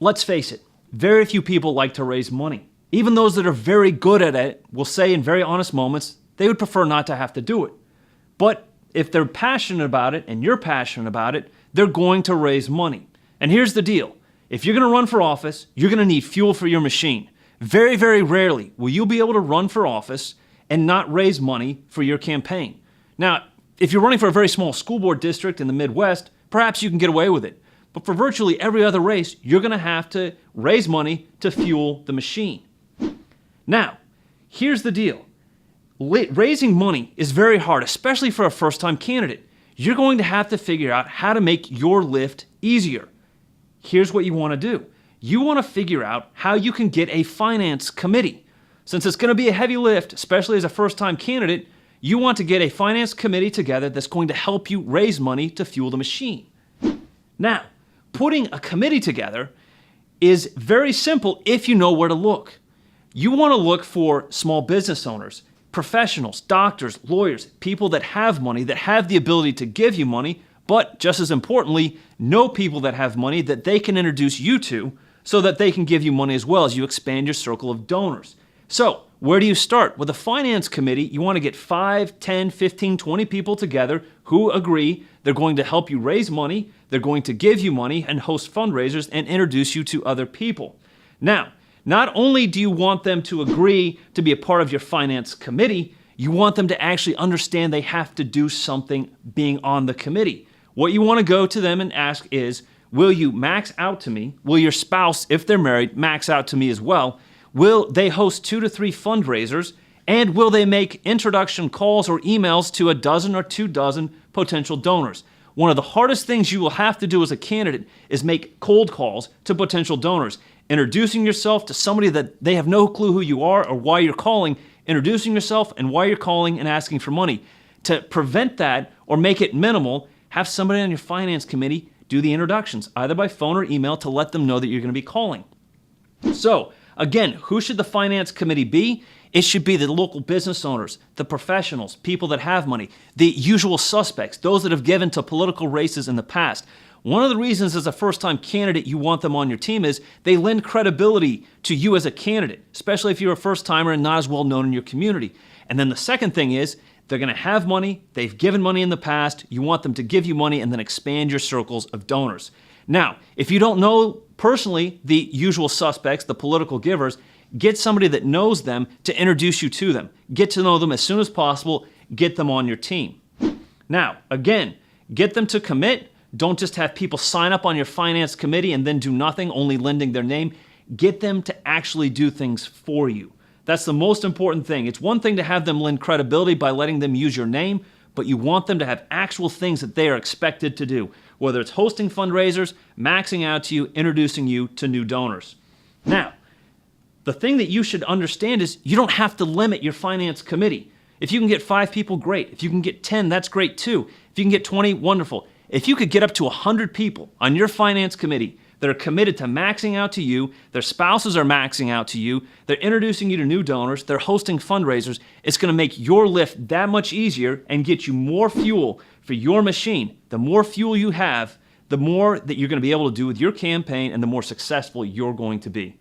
let's face it, very few people like to raise money. Even those that are very good at it will say in very honest moments they would prefer not to have to do it. But if they're passionate about it and you're passionate about it, they're going to raise money. And here's the deal. If you're going to run for office, you're going to need fuel for your machine. Very, very rarely will you be able to run for office and not raise money for your campaign. Now, if you're running for a very small school board district in the Midwest, perhaps you can get away with it. But for virtually every other race, you're going to have to raise money to fuel the machine. Now, here's the deal. Raising money is very hard, especially for a first-time candidate. You're going to have to figure out how to make your lift easier. Here's what you want to do. You want to figure out how you can get a finance committee. Since it's going to be a heavy lift, especially as a first-time candidate, you want to get a finance committee together that's going to help you raise money to fuel the machine. Now, putting a committee together is very simple if you know where to look. You want to look for small business owners, professionals, doctors, lawyers, people that have money, that have the ability to give you money, but just as importantly, know people that have money that they can introduce you to so that they can give you money as well as you expand your circle of donors. So, where do you start? With a finance committee, you want to get 5, 10, 15, 20 people together who agree they're going to help you raise money, they're going to give you money and host fundraisers and introduce you to other people. Now, not only do you want them to agree to be a part of your finance committee, you want them to actually understand they have to do something being on the committee. What you want to go to them and ask is, will you max out to me? Will your spouse, if they're married, max out to me as well? Will they host 2 to 3 fundraisers? And will they make introduction calls or emails to a dozen or 2 dozen potential donors? One of the hardest things you will have to do as a candidate is make cold calls to potential donors. Introducing yourself to somebody that they have no clue who you are or why you're calling, introducing yourself and why you're calling and asking for money. To prevent that or make it minimal, have somebody on your finance committee do the introductions, either by phone or email, to let them know that you're going to be calling. So, again, who should the finance committee be? It should be the local business owners, the professionals, people that have money, the usual suspects, those that have given to political races in the past. One of the reasons as a first-time candidate you want them on your team is they lend credibility to you as a candidate, especially if you're a first-timer and not as well known in your community. And then the second thing is they're going to have money, they've given money in the past, you want them to give you money and then expand your circles of donors. Now, if you don't know personally the usual suspects, the political givers, get somebody that knows them to introduce you to them. Get to know them as soon as possible, get them on your team. Now, again, get them to commit. Don't just have people sign up on your finance committee and then do nothing, only lending their name. Get them to actually do things for you. That's the most important thing. It's one thing to have them lend credibility by letting them use your name, but you want them to have actual things that they are expected to do, whether it's hosting fundraisers, maxing out to you, introducing you to new donors. Now, the thing that you should understand is you don't have to limit your finance committee. If you can get 5 people, great. If you can get 10, that's great too. If you can get 20, wonderful. If you could get up to 100 people on your finance committee that are committed to maxing out to you, their spouses are maxing out to you, they're introducing you to new donors, they're hosting fundraisers, it's going to make your lift that much easier and get you more fuel for your machine. The more fuel you have, the more that you're going to be able to do with your campaign and the more successful you're going to be.